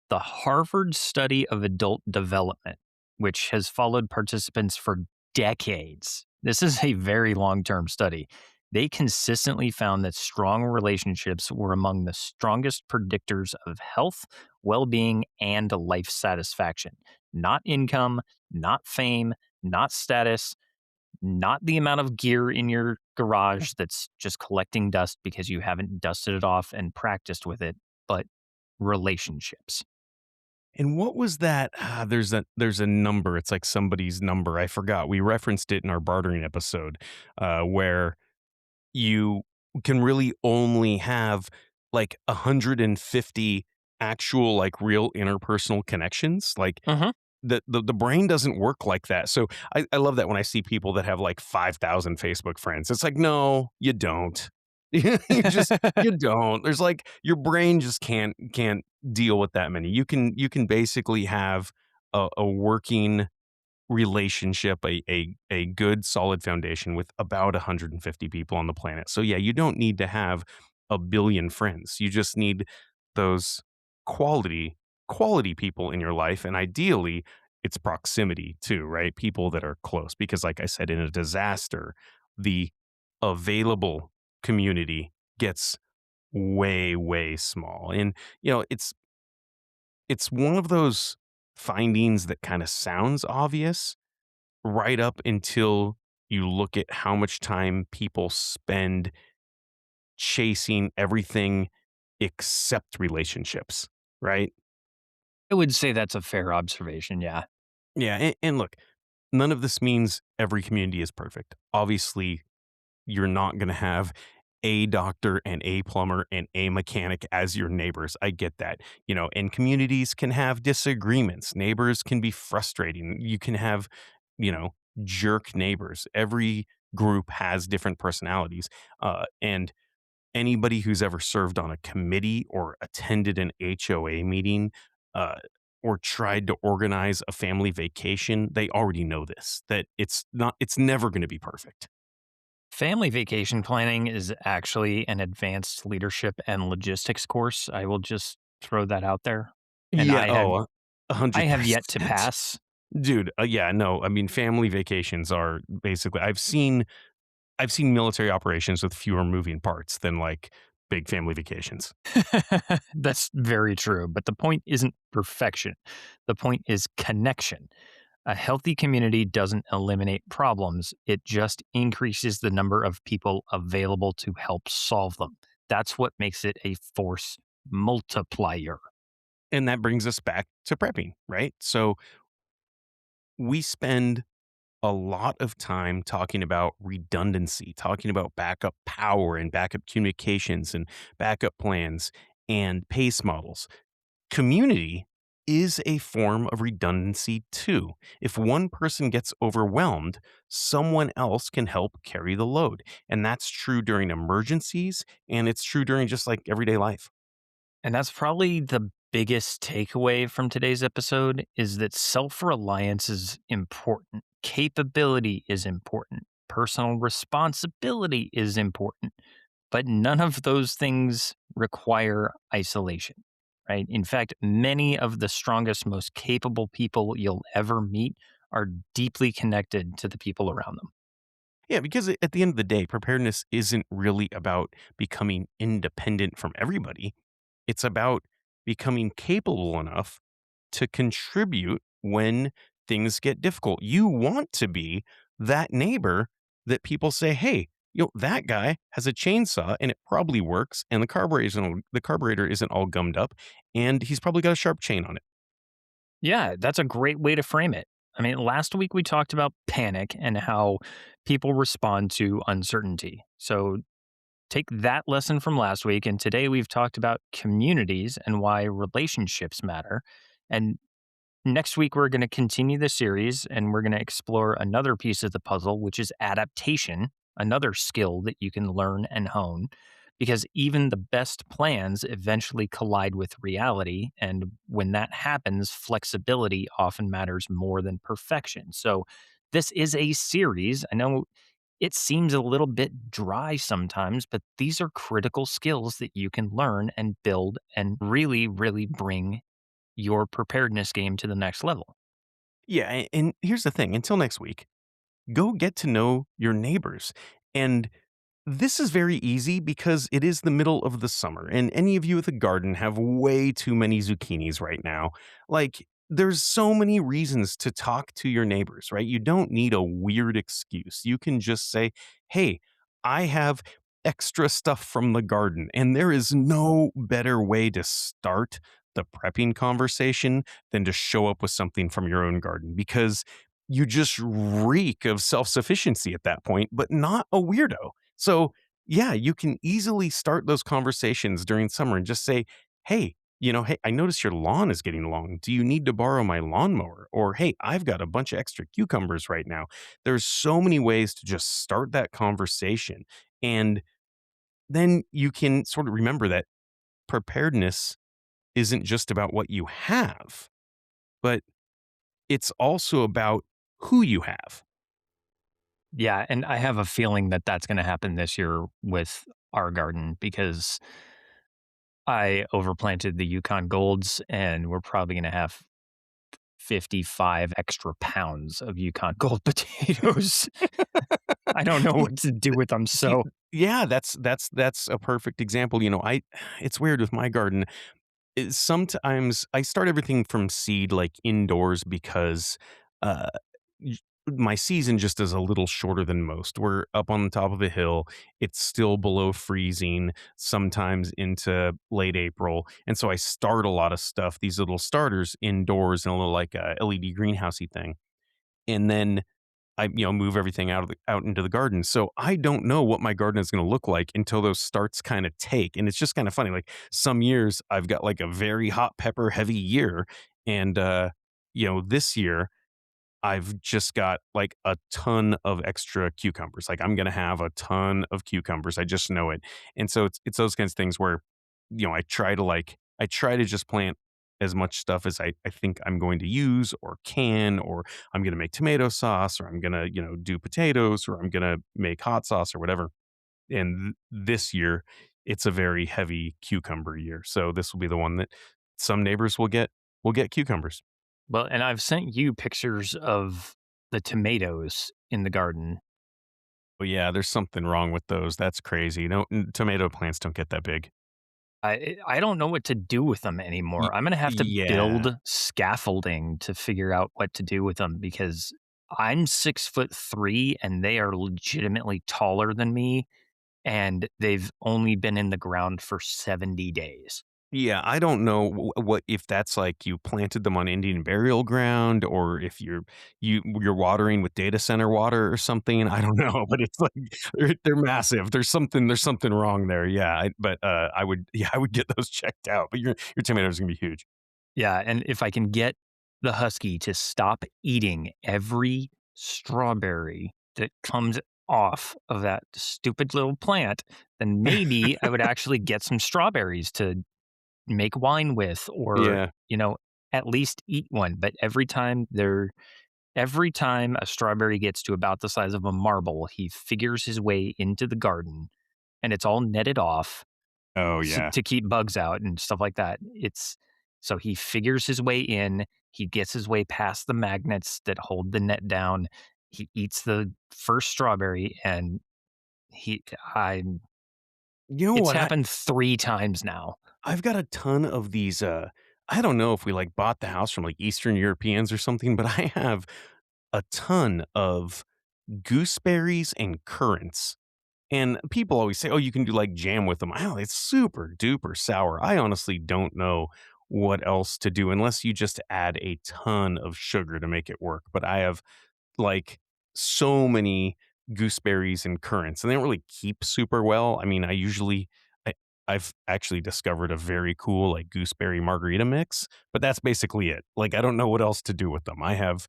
The Harvard Study of Adult Development, which has followed participants for decades. This is a very long term study. They consistently found that strong relationships were among the strongest predictors of health, well being, and life satisfaction. Not income, not fame, not status, not the amount of gear in your garage that's just collecting dust because you haven't dusted it off and practiced with it, but relationships. And what was that? There's a number. It's like somebody's number. I forgot. We referenced it in our bartering episode, where you can really only have like 150 actual, like real interpersonal connections. Like Mhm. the brain doesn't work like that. So I love that when I see people that have like 5,000 Facebook friends. It's like, no, you don't. You don't. There's like your brain just can't deal with that many. You can basically have a working relationship, a good solid foundation with about 150 people on the planet. So yeah, you don't need to have a billion friends. You just need those quality quality people in your life, and ideally it's proximity too, right? People that are close, because like I said, in a disaster, the available community gets way small. And it's one of those findings that kind of sounds obvious right up until you look at how much time people spend chasing everything except relationships, right? I would say that's a fair observation, yeah. Yeah, and look, none of this means every community is perfect. Obviously, you're not going to have a doctor and a plumber and a mechanic as your neighbors. I get that. And communities can have disagreements. Neighbors can be frustrating. You can have, you know, jerk neighbors. Every group has different personalities. And anybody who's ever served on a committee or attended an HOA meeting, uh, or tried to organize a family vacation, they already know this, that it's never going to be perfect. Family vacation planning is actually an advanced leadership and logistics course. I will just throw that out there. And Yeah. Oh, I hundred have yet to percent, pass. dude. Yeah, no. I mean, family vacations are basically. I've seen I've seen military operations with fewer moving parts than like big family vacations. That's very true. But the point isn't perfection. The point is connection. A healthy community doesn't eliminate problems, it just increases the number of people available to help solve them. That's what makes it a force multiplier. And that brings us back to prepping, right? So we spend a lot of time talking about redundancy, talking about backup power and backup communications and backup plans and pace models. Community is a form of redundancy too. If one person gets overwhelmed, someone else can help carry the load. And that's true during emergencies and it's true during just like everyday life. And that's probably the biggest takeaway from today's episode is that self-reliance is important. Capability is important. Personal responsibility is important. But none of those things require isolation, right? In fact, many of the strongest, most capable people you'll ever meet are deeply connected to the people around them. Yeah, because at the end of the day, preparedness isn't really about becoming independent from everybody. It's about becoming capable enough to contribute when things get difficult. You want to be that neighbor that people say, "Hey, that guy has a chainsaw and it probably works, and the carburetor isn't all gummed up, and he's probably got a sharp chain on it." Yeah, that's a great way to frame it. I mean, last week we talked about panic and how people respond to uncertainty. So take that lesson from last week. And today we've talked about communities and why relationships matter. And next week, we're going to continue the series and we're going to explore another piece of the puzzle, which is adaptation, another skill that you can learn and hone. Because even the best plans eventually collide with reality. And when that happens, flexibility often matters more than perfection. So, this is a series. I know it seems a little bit dry sometimes, but these are critical skills that you can learn and build and really, really bring your preparedness game to the next level. Yeah, and here's the thing, until next week, go get to know your neighbors. And this is very easy because it is the middle of the summer, and any of you with a garden have way too many zucchinis right now. Like, there's so many reasons to talk to your neighbors, right? You don't need a weird excuse. You can just say, "Hey, I have extra stuff from the garden." And there is no better way to start the prepping conversation than to show up with something from your own garden because you just reek of self sufficiency at that point, but not a weirdo. So, yeah, you can easily start those conversations during summer and just say, "Hey, hey, I notice your lawn is getting long. Do you need to borrow my lawnmower?" Or, "Hey, I've got a bunch of extra cucumbers right now." There's so many ways to just start that conversation. And then you can sort of remember that preparedness isn't just about what you have, but it's also about who you have. Yeah, and I have a feeling that that's going to happen this year with our garden because I overplanted the Yukon Golds and we're probably going to have 55 extra pounds of Yukon Gold potatoes. I don't know what to do with them. See, So, yeah, that's a perfect example. I it's weird with my garden. Sometimes I start everything from seed, like indoors, because uh, y- my season just is a little shorter than most. We're up on the top of a hill. It's still below freezing, sometimes into late April, and so I start a lot of stuff, these little starters indoors in a little like LED greenhousey thing, and then I, move everything out into the garden. So I don't know what my garden is going to look like until those starts kind of take. And it's just kind of funny. Like some years I've got like a very hot pepper heavy year. And this year I've just got like a ton of extra cucumbers. Like I'm going to have a ton of cucumbers. I just know it. And so it's those kinds of things where, I try to just plant as much stuff as I think I'm going to use or can, or I'm going to make tomato sauce, or I'm going to, do potatoes, or I'm going to make hot sauce or whatever. And this year it's a very heavy cucumber year. So this will be the one that some neighbors will get cucumbers. well, and I've sent you pictures of the tomatoes in the garden. Oh, yeah, there's something wrong with those. That's crazy. No, tomato plants don't get that big. I don't know what to do with them Y anymore. I'm gonna have to yeah. build scaffolding to figure out what to do with them because I'm 6'3" and they are legitimately taller than me, and they've only been in the ground for 70 days. Yeah, I don't know what if that's like you planted them on Indian burial ground or if you're watering with data center water or something. I don't know, but it's like they're massive. There's something wrong there. Yeah, I would yeah I would get those checked out. But your tomatoes are gonna be huge. Yeah, and if I can get the husky to stop eating every strawberry that comes off of that stupid little plant, then maybe I would actually get some strawberries to make wine with or, Yeah. at least eat one. But every time a strawberry gets to about the size of a marble, he figures his way into the garden and it's all netted off Oh yeah. to keep bugs out and stuff like that. So he figures his way in, he gets his way past the magnets that hold the net down. He eats the first strawberry and he I You know it's what? happened 3 times now. I've got a ton of these. I don't know if we like bought the house from like Eastern Europeans or something, but I have a ton of gooseberries and currants. And people always say, "Oh, you can do like jam with them." Oh, it's super duper sour. I honestly don't know what else to do unless you just add a ton of sugar to make it work. But I have like so many gooseberries and currants, and they don't really keep super well. I mean, I, I've actually discovered a very cool like gooseberry margarita mix, but that's basically it. Like, I don't know what else to do with them. I have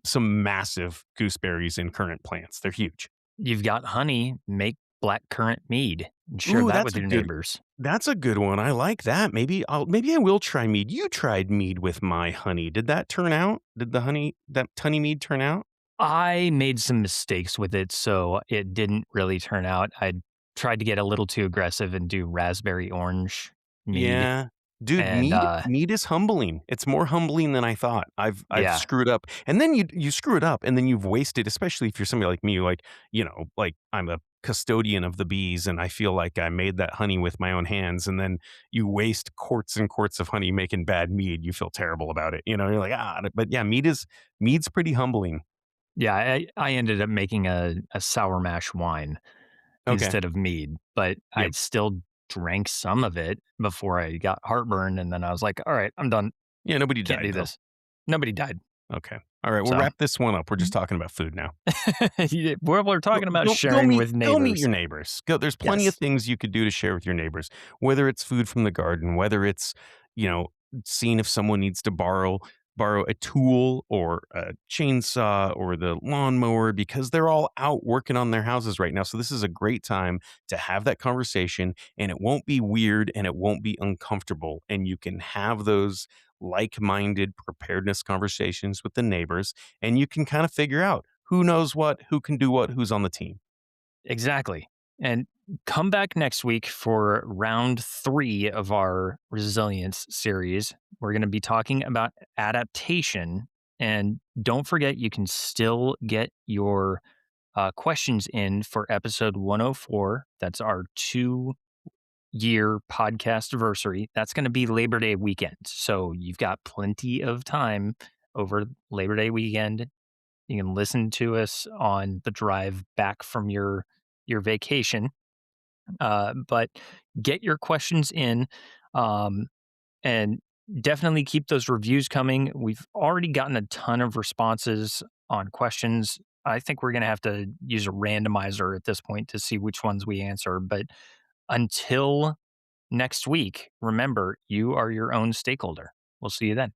some massive gooseberries and currant plants. They're huge. You've got honey, make black currant mead and share Ooh, that with your neighbors. that's a good one. I like that. Maybe I will try mead. You tried mead with my honey. Did that turn out? Did that honey mead turn out? I made some mistakes with it, so it didn't really turn out. I tried to get a little too aggressive and do raspberry orange mead, Yeah. Dude, and, mead is humbling. It's more humbling than I thought. I've yeah, screwed up. And then you screw it up and then you've wasted, especially if you're somebody like me, like, like I'm a custodian of the bees and I feel like I made that honey with my own hands and then you waste quarts and quarts of honey making bad mead. You feel terrible about it. You're like, but yeah, mead's pretty humbling. yeah, I ended up making a sour mash wine Okay. instead of mead, but I Yep. still drank some of it before I got heartburn, and then I was like, "Alright, I'm done. Yeah, nobody Can't died do though. this." Nobody died, Okay. All right, we'll so wrap this one up. We're just talking about food now. yeah, we're Go talking about go go sharing meet with go meet your neighbors. neighbors. Go There's plenty of Yes. things you could do to share with your neighbors, whether it's food from the garden, whether it's, you know, seeing if someone needs to borrow a tool or a chainsaw or the lawnmower because they're all out working on their houses right now. So this is a great time to have that conversation and it won't be weird and it won't be uncomfortable and you can have those like-minded preparedness conversations with the neighbors and you can kind of figure out who knows what, who can do what, who's on the team. Exactly. And come back next week for round 3 of our resilience series. We're going to be talking about adaptation. And don't forget, you can still get your questions in for episode 104. That's our 2-year podcast anniversary. That's going to be Labor Day weekend. So you've got plenty of time over Labor Day weekend. You can listen to us on the drive back from your vacation, but get your questions in, um, and definitely keep those reviews coming. We've already gotten a ton of responses on questions. I think we're going to have to use a randomizer at this point to see which ones we answer. But until next week, remember, you are your own stakeholder. We'll see you then.